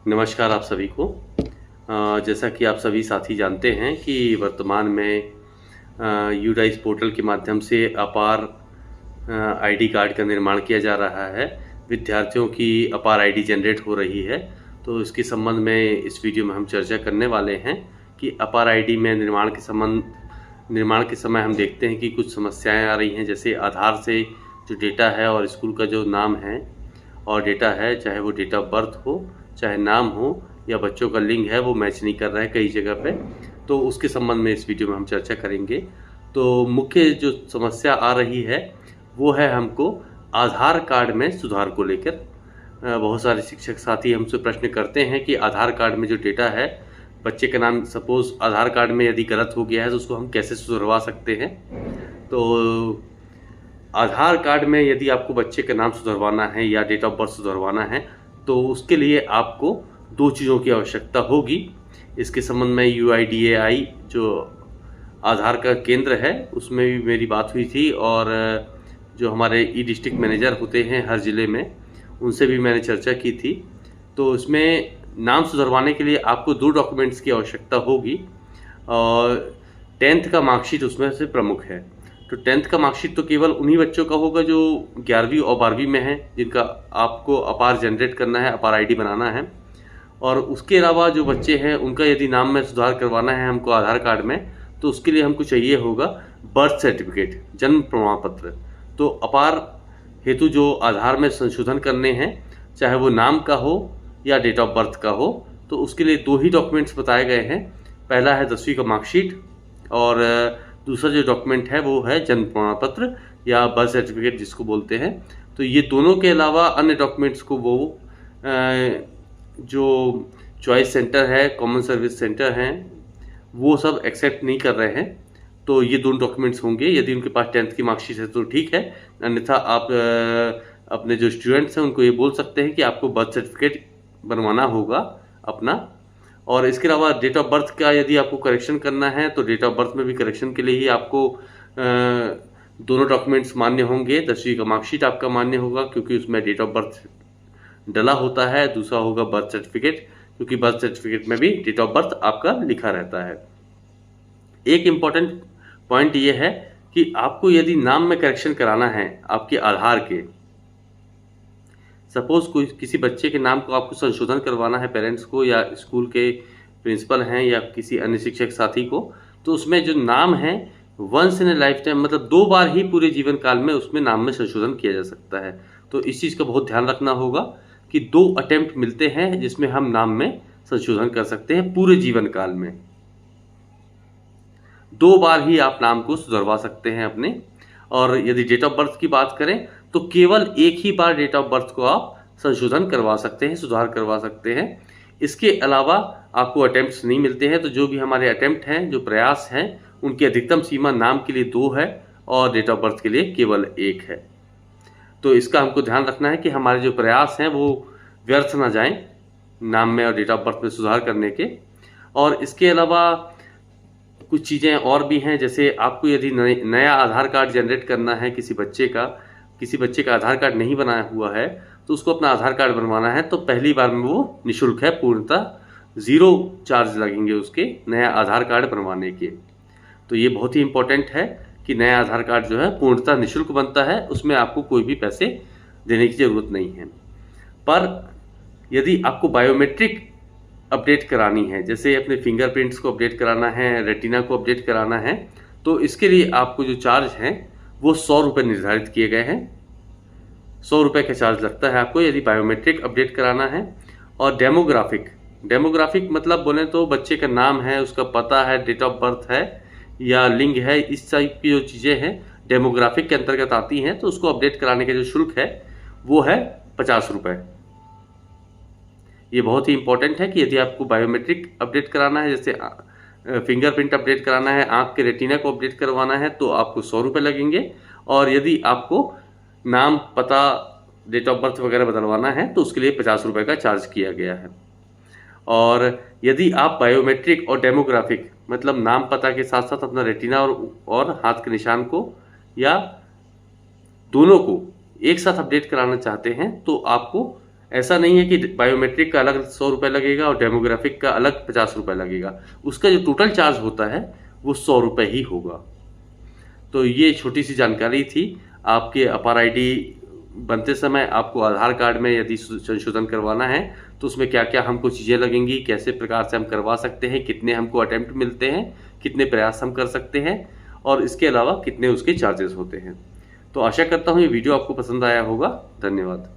नमस्कार आप सभी को। जैसा कि आप सभी साथी जानते हैं कि वर्तमान में यूडाइस पोर्टल के माध्यम से अपार आईडी कार्ड का निर्माण किया जा रहा है। विद्यार्थियों की अपार आईडी जनरेट हो रही है, तो इसके संबंध में इस वीडियो में हम चर्चा करने वाले हैं कि अपार आईडी में निर्माण के समय हम देखते हैं कि कुछ समस्याएं आ रही हैं। जैसे आधार से जो डेटा है और स्कूल का जो नाम है और डेटा है, चाहे वो डेट ऑफ बर्थ हो, चाहे नाम हो या बच्चों का लिंग है, वो मैच नहीं कर रहा है कई जगह पे। तो उसके संबंध में इस वीडियो में हम चर्चा करेंगे। तो मुख्य जो समस्या आ रही है वो है हमको आधार कार्ड में सुधार को लेकर। बहुत सारे शिक्षक साथी हमसे प्रश्न करते हैं कि आधार कार्ड में जो डेटा है, बच्चे का नाम सपोज आधार कार्ड में यदि गलत हो गया है तो उसको हम कैसे सुधरवा सकते हैं। तो आधार कार्ड में यदि आपको बच्चे का नाम सुधरवाना है या डेट ऑफ बर्थ सुधरवाना है तो उसके लिए आपको दो चीज़ों की आवश्यकता होगी। इसके संबंध में UIDAI जो आधार का केंद्र है उसमें भी मेरी बात हुई थी, और जो हमारे डिस्ट्रिक्ट मैनेजर होते हैं हर ज़िले में, उनसे भी मैंने चर्चा की थी। तो इसमें नाम सुधरवाने के लिए आपको 2 डॉक्यूमेंट्स की आवश्यकता होगी, और 10th का मार्कशीट उसमें से प्रमुख है। तो 10th का मार्कशीट तो केवल उन्हीं बच्चों का होगा जो 11वीं और 12वीं में है, जिनका आपको अपार जनरेट करना है, अपार आईडी बनाना है। और उसके अलावा जो बच्चे हैं उनका यदि नाम में सुधार करवाना है हमको आधार कार्ड में, तो उसके लिए हमको चाहिए होगा बर्थ सर्टिफिकेट, जन्म प्रमाण पत्र। तो अपार हेतु जो आधार में संशोधन करने हैं, चाहे वो नाम का हो या डेट ऑफ बर्थ का हो, तो उसके लिए 2 ही डॉक्यूमेंट्स बताए गए हैं। पहला है 10वीं का मार्कशीट, और दूसरा जो डॉक्यूमेंट है वो है जन्म प्रमाण पत्र या बर्थ सर्टिफिकेट जिसको बोलते हैं। तो ये दोनों के अलावा अन्य डॉक्यूमेंट्स को वो जो चॉइस सेंटर है, कॉमन सर्विस सेंटर हैं, वो सब एक्सेप्ट नहीं कर रहे हैं। तो ये दोनों डॉक्यूमेंट्स होंगे। यदि उनके पास 10th की मार्कशीट है तो ठीक है, अन्यथा आप अपने जो स्टूडेंट्स हैं उनको ये बोल सकते हैं कि आपको बर्थ सर्टिफिकेट बनवाना होगा अपना। और इसके अलावा डेट ऑफ बर्थ का यदि आपको करेक्शन करना है तो डेट ऑफ बर्थ में भी करेक्शन के लिए ही आपको दोनों डॉक्यूमेंट्स मान्य होंगे। 10वीं का मार्कशीट आपका मान्य होगा क्योंकि उसमें डेट ऑफ बर्थ डला होता है, दूसरा होगा बर्थ सर्टिफिकेट क्योंकि बर्थ सर्टिफिकेट में भी डेट ऑफ बर्थ आपका लिखा रहता है। एक इम्पॉर्टेंट पॉइंट ये है कि आपको यदि नाम में करेक्शन कराना है आपके आधार के, सपोज कोई किसी बच्चे के नाम को आपको संशोधन करवाना है पेरेंट्स को या स्कूल के प्रिंसिपल हैं या किसी अन्य शिक्षक साथी को, तो उसमें जो नाम है once in a lifetime, मतलब 2 बार ही पूरे जीवन काल में उसमें नाम में संशोधन किया जा सकता है। तो इस चीज़ का बहुत ध्यान रखना होगा कि 2 अटेम्प्ट मिलते हैं जिसमें हम नाम में संशोधन कर सकते हैं पूरे जीवन काल में। 2 बार ही आप नाम को सुधरवा सकते हैं अपने। और यदि डेट ऑफ बर्थ की बात करें तो केवल एक ही बार डेट ऑफ बर्थ को आप संशोधन करवा सकते हैं, सुधार करवा सकते हैं। इसके अलावा आपको अटेम्प्ट्स नहीं मिलते हैं। तो जो भी हमारे अटेम्प्ट हैं, जो प्रयास हैं, उनकी अधिकतम सीमा नाम के लिए 2 है और डेट ऑफ बर्थ के लिए केवल 1 है। तो इसका हमको ध्यान रखना है कि हमारे जो प्रयास हैं वो व्यर्थ ना जाएं नाम में और डेट ऑफ बर्थ में सुधार करने के। और इसके अलावा कुछ चीज़ें और भी हैं, जैसे आपको यदि नया आधार कार्ड जनरेट करना है किसी बच्चे का आधार कार्ड नहीं बनाया हुआ है तो उसको अपना आधार कार्ड बनवाना है, तो पहली बार में वो निःशुल्क है, पूर्णतः 0 चार्ज लगेंगे उसके नया आधार कार्ड बनवाने के। तो ये बहुत ही इम्पोर्टेंट है कि नया आधार कार्ड जो है पूर्णतः निःशुल्क बनता है, उसमें आपको कोई भी पैसे देने की ज़रूरत नहीं है। पर यदि आपको बायोमेट्रिक अपडेट करानी है, जैसे अपने फिंगरप्रिंट्स को अपडेट कराना है, रेटिना को अपडेट कराना है, तो इसके लिए आपको जो चार्ज हैं वो 100 रुपये निर्धारित किए गए हैं। 100 रुपये का चार्ज लगता है आपको यदि बायोमेट्रिक अपडेट कराना है। और डेमोग्राफिक मतलब बोलें तो बच्चे का नाम है, उसका पता है, डेट ऑफ बर्थ है या लिंग है, इस टाइप की जो चीज़ें हैं डेमोग्राफिक के अंतर्गत आती हैं, तो उसको अपडेट कराने का जो शुल्क है वो है 50 रुपये। ये बहुत ही इंपॉर्टेंट है कि यदि आपको बायोमेट्रिक अपडेट कराना है, जैसे फिंगरप्रिंट अपडेट कराना है, आँख के रेटिना को अपडेट करवाना है, तो आपको 100 रुपये लगेंगे। और यदि आपको नाम, पता, डेट ऑफ बर्थ वगैरह बदलवाना है तो उसके लिए 50 रुपये का चार्ज किया गया है। और यदि आप बायोमेट्रिक और डेमोग्राफिक मतलब नाम पता के साथ साथ अपना रेटिना और हाथ के निशान को या दोनों को एक साथ अपडेट कराना चाहते हैं तो आपको ऐसा नहीं है कि बायोमेट्रिक का अलग 100 रुपये लगेगा और डेमोग्राफिक का अलग 50 रुपये लगेगा। उसका जो टोटल चार्ज होता है वो 100 रुपये ही होगा। तो ये छोटी सी जानकारी थी। आपके अपार आईडी बनते समय आपको आधार कार्ड में यदि संशोधन करवाना है तो उसमें क्या क्या हमको चीज़ें लगेंगी, कैसे प्रकार से हम करवा सकते हैं, कितने हमको अटेम्प्ट मिलते हैं, कितने प्रयास हम कर सकते हैं और इसके अलावा कितने उसके चार्जेस होते हैं। तो आशा करता हूँ ये वीडियो आपको पसंद आया होगा। धन्यवाद।